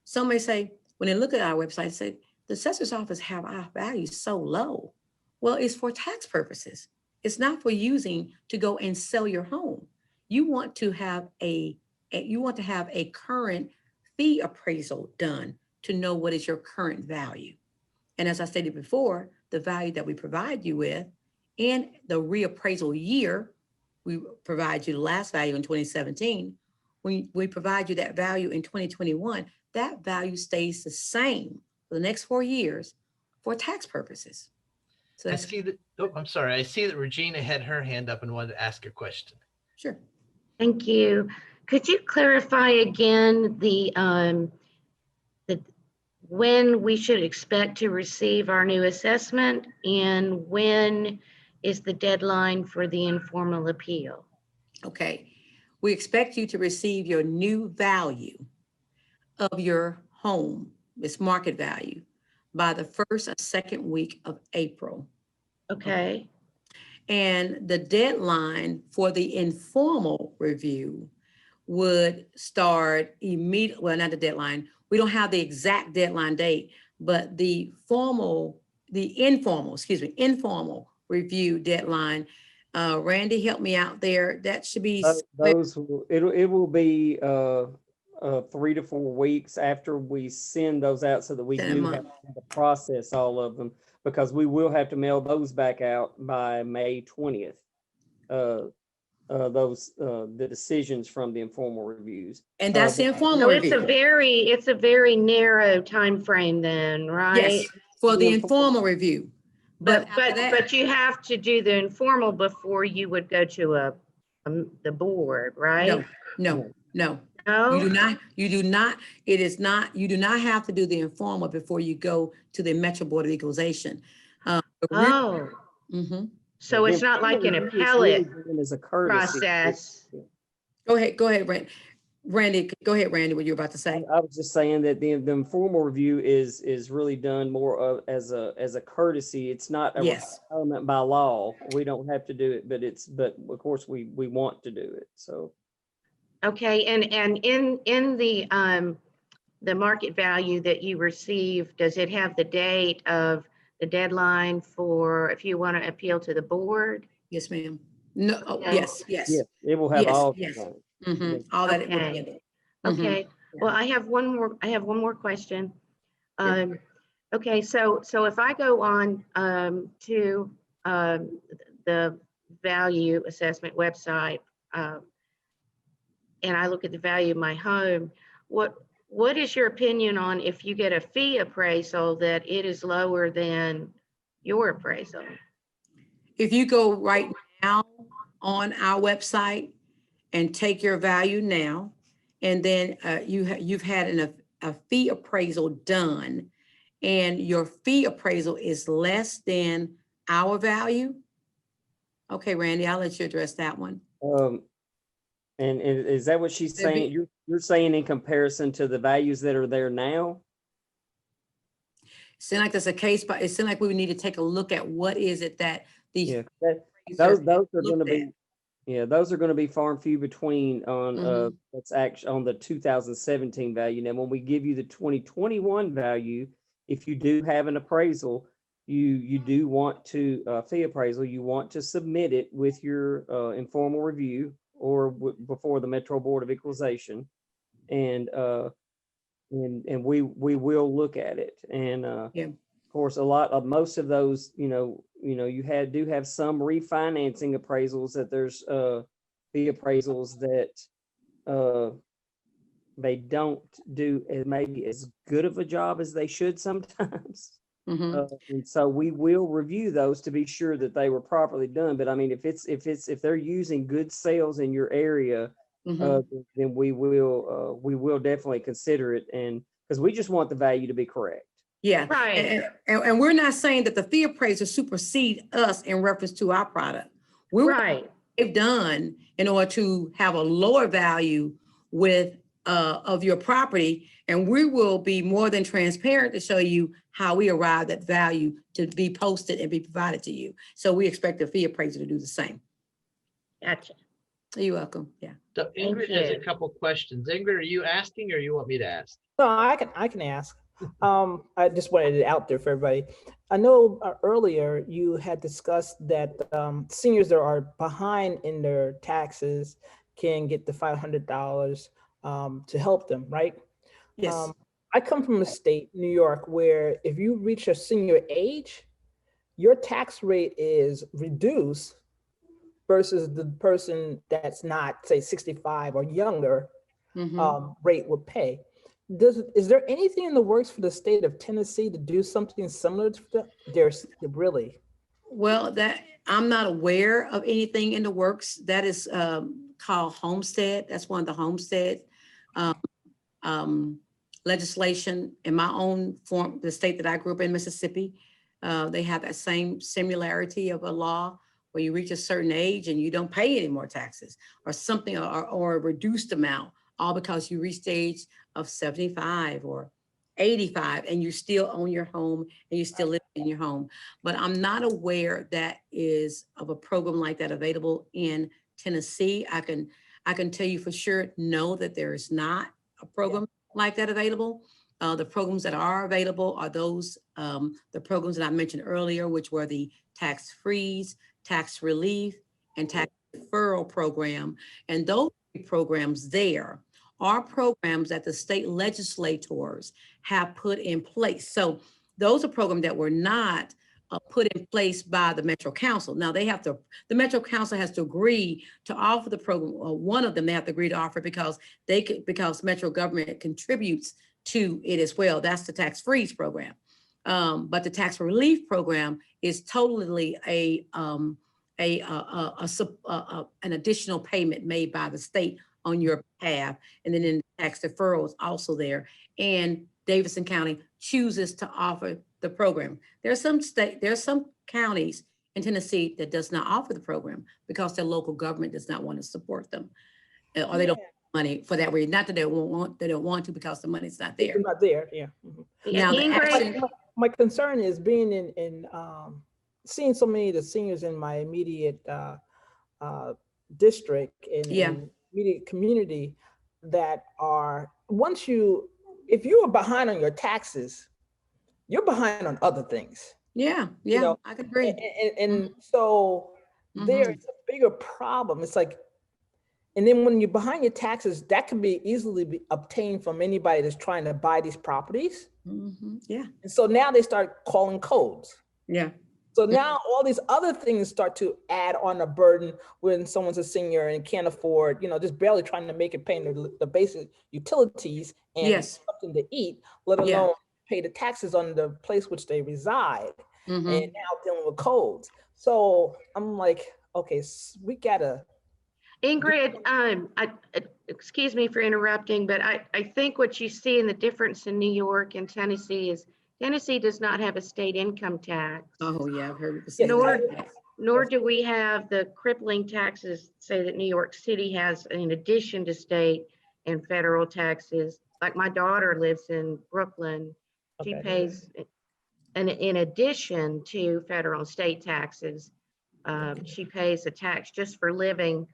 Some may say, when they look at our website, say, the assessor's office have our value so low. Well, it's for tax purposes. It's not for using to go and sell your home. You want to have a current fee appraisal done to know what is your current value. And as I stated before, the value that we provide you with and the reappraisal year, we provide you the last value in 2017. when we provide you that value in 2021, that value stays the same for the next 4 years for tax purposes. So I that's see that, oh, I'm sorry. I see that Regina had her hand up and wanted to ask a question. sure. Thank you. Could you clarify again the when we should expect to receive our new assessment and when is the deadline for the informal appeal? Okay. We expect you to receive your new value of your home, its market value, by the first or second week of April. Okay, And the deadline for the informal review would start immediately, well, not the deadline. We don't have the exact deadline date, but the informal review deadline. Randy, help me out there. That should be, It will be 3 to 4 weeks after we send those out, so that we Within a do month. have to process all of them, because we will have to mail those back out by May 20th. The decisions from the informal reviews. and that's the informal so it's review. a very narrow time frame then, right? Yes, for the informal review. But after that- you have to do the informal before you would go to the board, right? No. No? You do not, it is not, you do not have to do the informal before you go to the Metro Board of Equalization. Oh, Mhm. so it's not like an Informal review is really appellate given as a courtesy. process. Go ahead, Randy, go ahead, Randy, what you were about to say. I was just saying that the informal review is really done more of as a courtesy. It's not a Yes. requirement by law. We don't have to do it, but of course we want to do it. So Okay, and in the market value that you receive, does it have the date of the deadline for if you want to appeal to the board? Yes, ma'am. No, oh, Okay. yes. yeah, it will have Yes, all. yes. Yeah. All that it would Okay. be. Okay, well, I have one more question. Okay, so if I go on to the value assessment website and I look at the value of my home, what is your opinion on if you get a fee appraisal that it is lower than your appraisal? If you go right now on our website and take your value now, and then you've had a fee appraisal done, and your fee appraisal is less than our value. Okay, Randy, I'll let you address that one. And is that what she's There'd be- saying? You're saying in comparison to the values that are there now? Seems like there's a case, but it seems like we would need to take a look at what is it that these. Yeah, appraisers those are going to looked be. at. Yeah, those are going to be far and few between on Mhm. that's actually on the 2017 value. Now, when we give you the 2021 value, if you do have an appraisal, you do want to fee appraisal, you want to submit it with your informal review or before the Metro Board of Equalization, and we will look at it. And Yeah. of course, most of those, you do have some refinancing appraisals that there's fee appraisals that they don't do maybe as good of a job as they should sometimes. Mhm. And so we will review those to be sure that they were properly done. But I mean, if they're using good sales in your area, Mhm. then we will definitely consider it, and because we just want the value to be correct. Yeah. Right. And we're not saying that the fee appraiser supersede us in reference to our product. We're Right. they've done in order to have a lower value with of your property, and we will be more than transparent to show you how we arrived at value to be posted and be provided to you. So we expect the fee appraiser to do the same. Gotcha. You're welcome. Yeah. So Thank Ingrid has a you. couple questions. Ingrid, are you asking or you want me to ask? No, I can ask. I just wanted it out there for everybody. I know earlier you had discussed that seniors that are behind in their taxes can get the $500 to help them, right? Yes. I come from a state, New York, where if you reach a senior age, your tax rate is reduced versus the person that's not, say, 65 or younger. rate would pay. Is there anything in the works for the state of Tennessee to do something similar to that? There's really. Well, that I'm not aware of anything in the works. That is called homestead. That's one of the homestead legislation in my own form, the state that I grew up in, Mississippi. They have that same similarity of a law where you reach a certain age and you don't pay any more taxes or something, or a reduced amount, all because you reached the age of 75 or 85 and you still own your home and you still live in your home. But I'm not aware that is of a program like that available in Tennessee. I can tell you for sure, no, that there is not a program like that available. The programs that are available are those, the programs that I mentioned earlier, which were the tax freeze, tax relief, and tax deferral program. And those programs there are programs that the state legislators have put in place. So those are programs that were not put in place by the Metro Council. Now they have to, the Metro Council has to agree to offer the program. One of them they have to agree to offer because because Metro government contributes to it as well. That's the tax freeze program. But the tax relief program is totally an additional payment made by the state on your behalf. And then in tax deferral is also there. And Davidson County chooses to offer the program. There's some counties in Tennessee that does not offer the program because their local government does not want to support them. Or they don't have money for that reason. Not that they don't want to because the money's not there. It's not there, yeah. Now, the action, My concern is being in seeing so many of the seniors in my immediate district and immediate community that are, if you are behind on your taxes, you're behind on other things. yeah, You know, I could agree. And so there's a bigger problem. It's like, and then when you're behind your taxes, that can be easily obtained from anybody that's trying to buy these properties. Yeah, And so now they start calling codes. yeah. So now all these other things start to add on a burden when someone's a senior and can't afford, just barely trying to make it, paying the basic utilities and something to eat, let alone pay the taxes on the place which they reside, and now dealing with codes. So I'm like, okay, we gotta. Ingrid, excuse me for interrupting, but I think what you see in the difference in New York and Tennessee is Tennessee does not have a state income tax. Oh yeah, I've heard Nor do we have the crippling taxes, say, that New York City has in addition to state and federal taxes. Like my daughter lives in Brooklyn. She pays, and in addition to federal and state taxes, she pays a tax just for living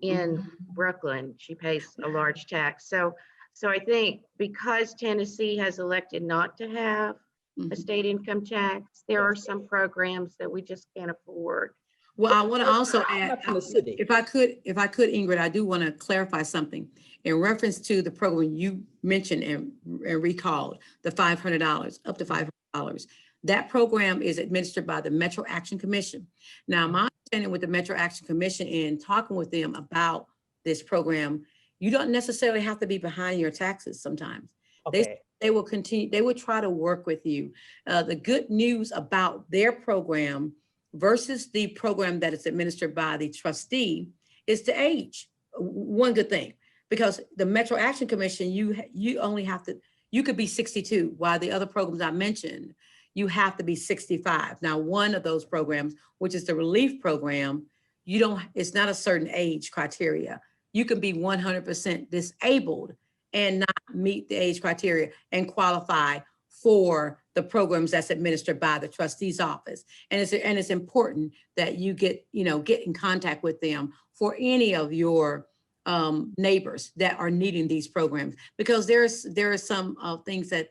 in Brooklyn. She pays a large tax. So I think because Tennessee has elected not to have a state income tax, there are some programs that we just can't afford. Well, I want to also add, if I could, Ingrid, I do want to clarify something in reference to the program you mentioned and recalled, the $500, up to $500. That program is administered by the Metro Action Commission. Now, my understanding with the Metro Action Commission and talking with them about this program, you don't necessarily have to be behind your taxes sometimes. They will continue, they will try to work with you. The good news about their program versus the program that is administered by the trustee is the age. One good thing, because the Metro Action Commission, you only have to, you could be 62, while the other programs I mentioned, you have to be 65. Now, one of those programs, which is the relief program, it's not a certain age criteria. You can be 100% disabled and not meet the age criteria and qualify for the programs that's administered by the trustee's office. And it's important that you get in contact with them for any of your neighbors that are needing these programs, because there are some things that,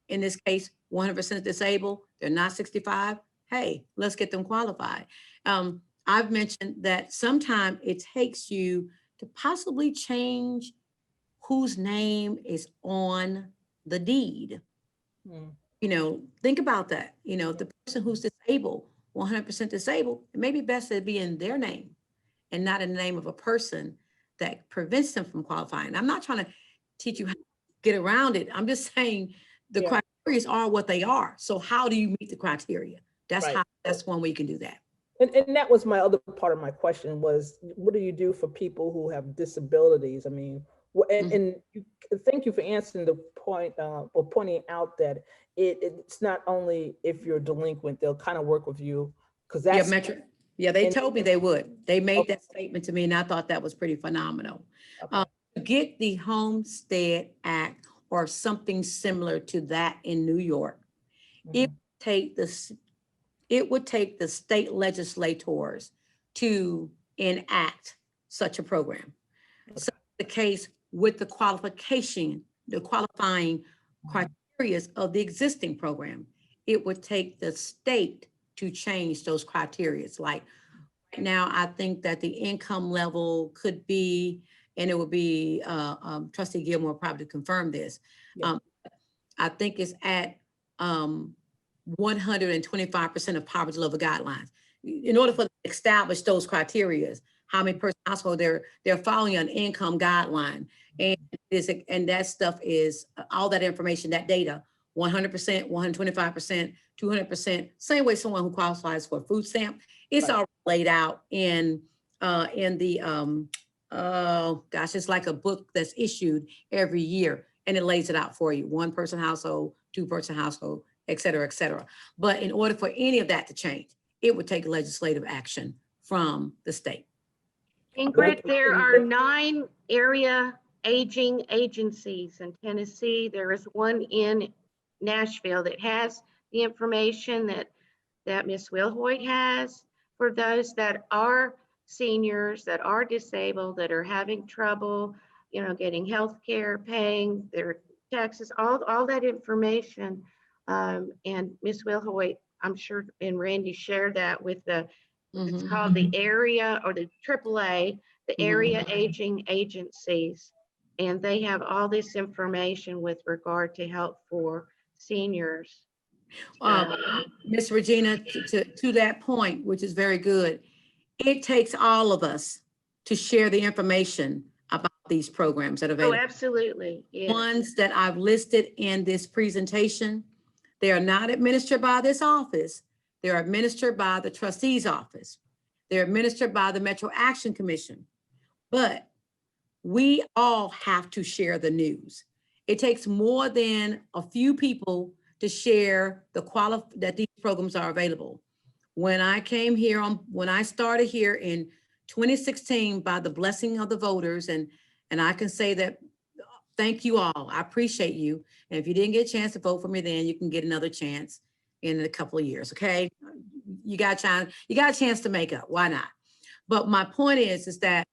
in this case, 100% disabled, they're not 65. Hey, let's get them qualified. I've mentioned that sometimes it takes you to possibly change whose name is on the deed. Think about that. The person who's disabled, 100% disabled, it may be best to be in their name and not in the name of a person that prevents them from qualifying. I'm not trying to teach you how to get around it. I'm just saying the Yeah. criteria are what they are. So how do you meet the criteria? Right. That's one way you can do that. And that was my other part of my question was, what do you do for people who have disabilities? I mean, and thank you for answering the point, or pointing out that it's not only if you're delinquent, they'll kind of work with you, because Yeah, that's. Metro. Yeah, they and- told me they would. They made Okay. that statement to me, and I thought that was pretty phenomenal. Okay. To get the Homestead Act or something similar to that in New York, it would take the state legislators to enact such a program. So the case with the qualifying criteria of the existing program, it would take the state to change those criteria. Like right now, I think that the income level could be, and it would be, Trustee Gilmore probably confirmed this. Yeah. I think it's at 125% of poverty level guidelines. In order for them to establish those criteria, how many person household they're following an income guideline. And that stuff is all that information, that data, 100%, 125%, 200%, same way someone who qualifies for a food stamp, it's all laid out in the, oh gosh, it's like a book that's issued every year and it lays it out for you. 1 person household, 2 person household, et cetera, et cetera. But in order for any of that to change, it would take legislative action from the state. Ingrid, there are 9 area aging agencies in Tennessee. There is one in Nashville that has the information that Ms. Wilhoite has for those that are seniors, that are disabled, that are having trouble, getting health care, paying their taxes, all that information. And Ms. Wilhoite, I'm sure, and Randy shared that with it's called the area, or the AAA, the area aging agencies. And they have all this information with regard to help for seniors. Ms. Regina, to that point, which is very good, it takes all of us to share the information about these programs that are available. Oh, absolutely. Yes. Ones that I've listed in this presentation, they are not administered by this office. They're administered by the trustee's office. They're administered by the Metro Action Commission. But we all have to share the news. It takes more than a few people to share that these programs are available. When I came here, when I started here in 2016 by the blessing of the voters, and I can say that, thank you all, I appreciate you. And if you didn't get a chance to vote for me then, you can get another chance in a couple of years, okay? You got a chance to make up, why not? But my point is that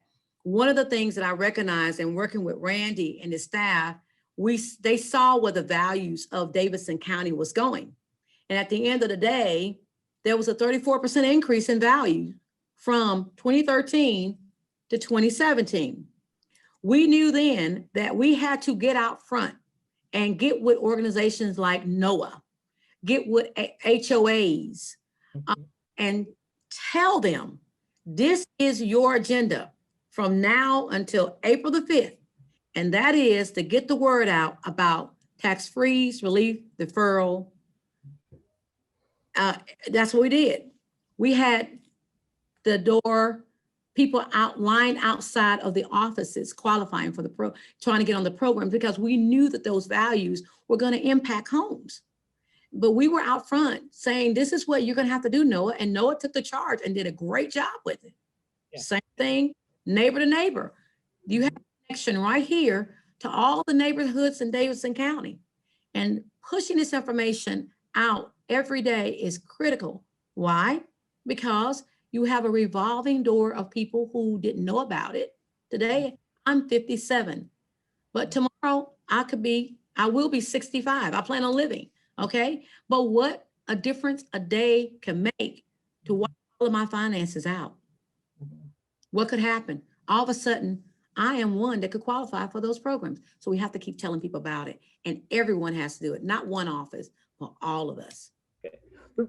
one of the things that I recognize in working with Randy and his staff, they saw where the values of Davidson County was going. And at the end of the day, there was a 34% increase in value from 2013 to 2017. We knew then that we had to get out front and get with organizations like NOAA, get with HOAs, and tell them, this is your agenda from now until April the 5th. And that is to get the word out about tax freeze, relief, deferral. That's what we did. We had the door, people lined outside of the offices qualifying for trying to get on the program, because we knew that those values were going to impact homes. But we were out front saying, this is what you're going to have to do, NOAA. And NOAA took the charge and did a great job with it. Yeah. Same thing, neighbor to neighbor. You have a connection right here to all the neighborhoods in Davidson County. And pushing this information out every day is critical. Why? Because you have a revolving door of people who didn't know about it. Today, I'm 57, but tomorrow I will be 65. I plan on living, okay? But what a difference a day can make to wipe all of my finances out. What could happen? All of a sudden, I am one that could qualify for those programs. So we have to keep telling people about it, and everyone has to do it, not one office, but all of us. Okay.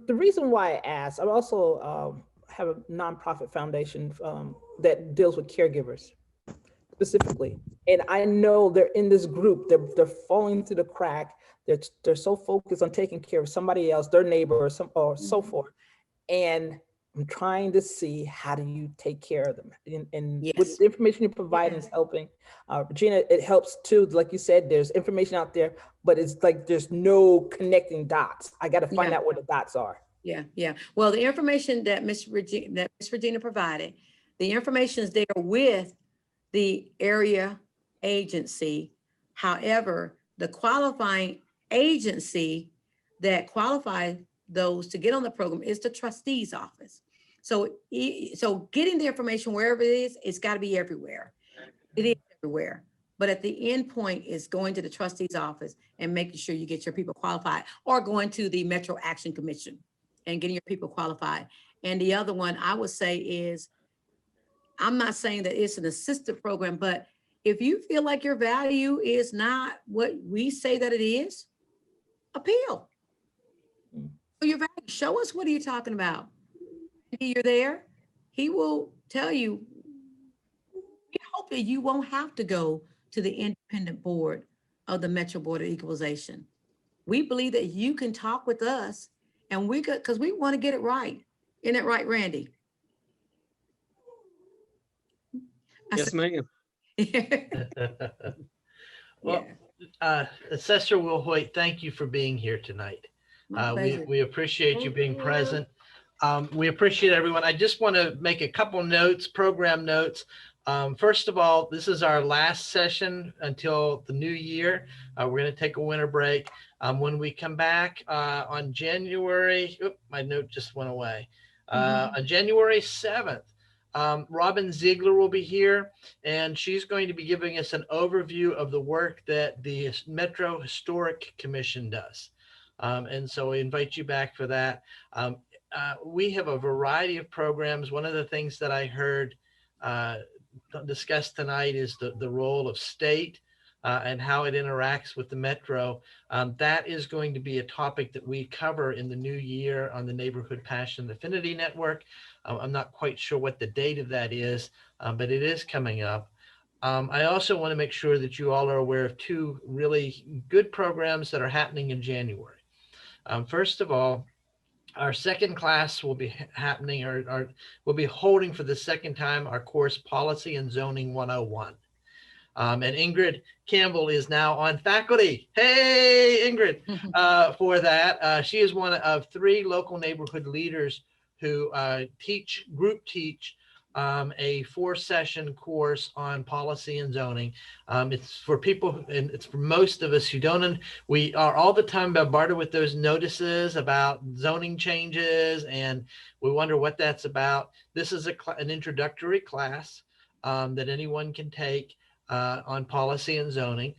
The reason why I asked, I also have a nonprofit foundation that deals with caregivers. specifically. And I know they're in this group, they're falling through the crack. They're so focused on taking care of somebody else, their neighbor or so forth. And I'm trying to see how do you take care of them. And Yes. with the information you provide is helping. Regina, it helps too. Like you said, there's information out there, but it's like there's no connecting dots. I got to find Yeah. out where the dots are. Yeah, yeah. Well, the information that Miss Regina provided, the information is there with the area agency. However, the qualifying agency that qualifies those to get on the program is the trustee's office. So, so getting the information wherever it is, it's got to be everywhere. It is everywhere. But at the end point is going to the trustee's office and making sure you get your people qualified, or going to the Metro Action Commission and getting your people qualified. And the other one I would say is, I'm not saying that it's an assisted program, but if you feel like your value is not what we say that it is, appeal. For your value, show us what are you talking about. You're there, he will tell you. We hope that you won't have to go to the independent board of the Metro Board of Equalization. We believe that you can talk with us, and we could, because we want to get it right. Isn't it right, Randy? Yes, ma'am. Well, Assessor Wilhoite, thank you for being here tonight. We appreciate you being present. We appreciate everyone. I just want to make a couple notes, program notes. First of all, this is our last session until the new year. We're going to take a winter break. When we come back on January, my note just went away. On January 7th, Robin Ziegler will be here, and she's going to be giving us an overview of the work that the Metro Historic Commission does. And so we invite you back for that. We have a variety of programs. One of the things that I heard discussed tonight is the role of state and how it interacts with the Metro. That is going to be a topic that we cover in the new year on the Neighborhood Passion Affinity Network. I'm not quite sure what the date of that is, but it is coming up. I also want to make sure that you all are aware of two really good programs that are happening in January. First of all, our second class will be happening, or we'll be holding for the second time our course Policy and Zoning 101. And Ingrid Campbell is now on faculty. Hey, Ingrid, for that. She is one of 3 local neighborhood leaders who group teach a 4-session course on policy and zoning. It's for people, and it's for most of us who don't, we are all the time bombarded with those notices about zoning changes, and we wonder what that's about. This is an introductory class that anyone can take on policy and zoning.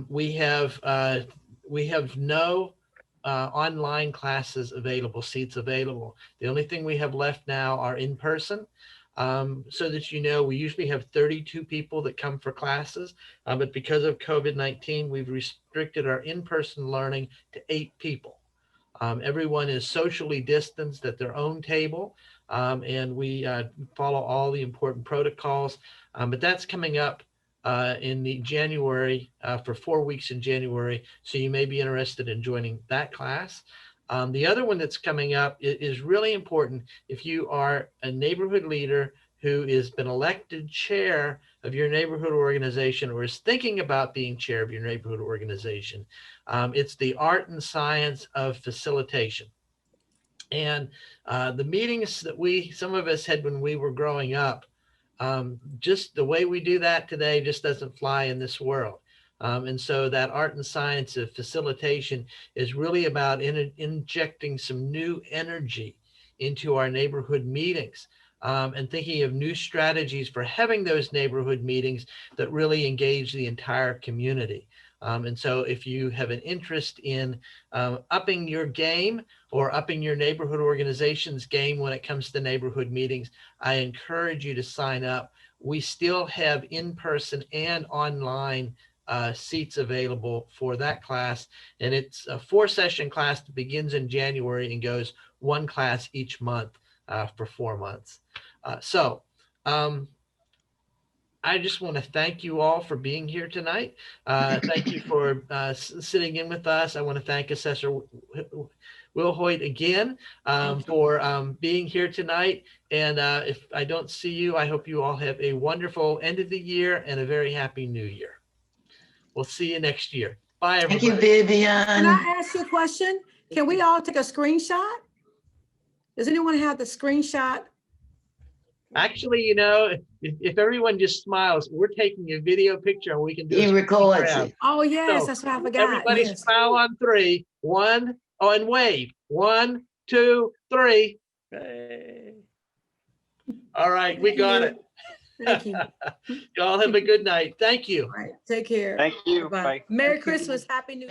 We have no online classes available, seats available. The only thing we have left now are in person. So that you know, we usually have 32 people that come for classes, but because of COVID-19, we've restricted our in-person learning to 8 people. Everyone is socially distanced at their own table, and we follow all the important protocols, but that's coming up in the January for 4 weeks in January. So you may be interested in joining that class. The other one that's coming up is really important. If you are a neighborhood leader who has been elected chair of your neighborhood organization, or is thinking about being chair of your neighborhood organization, it's the art and science of facilitation. And the meetings that some of us had when we were growing up, just the way we do that today just doesn't fly in this world. And so that art and science of facilitation is really about injecting some new energy into our neighborhood meetings, and thinking of new strategies for having those neighborhood meetings that really engage the entire community. And so if you have an interest in upping your game or upping your neighborhood organization's game when it comes to neighborhood meetings, I encourage you to sign up. We still have in-person and online seats available for that class. And it's a 4-session class that begins in January and goes 1 class each month for 4 months. I just want to thank you all for being here tonight. Thank you for sitting in with us. I want to thank Assessor Wilhoite again for being here tonight. And if I don't see you, I hope you all have a wonderful end of the year and a very happy new year. We'll see you next year. Bye, everybody. Thank you, Vivian. Can I ask you a question? Can we all take a screenshot? Does anyone have the screenshot? Actually, you know, if everyone just smiles, we're taking a video picture and we can do He a records grab. it. Oh, yes, So, that's what I forgot. Everybody Yes. smile on 3. 1, oh, and wave. 1, 2, 3. All right, we got it. Thank you. Y'all have a good night. Thank you. All right, take care. Thank you. Bye-bye. Bye. Merry Christmas, Happy New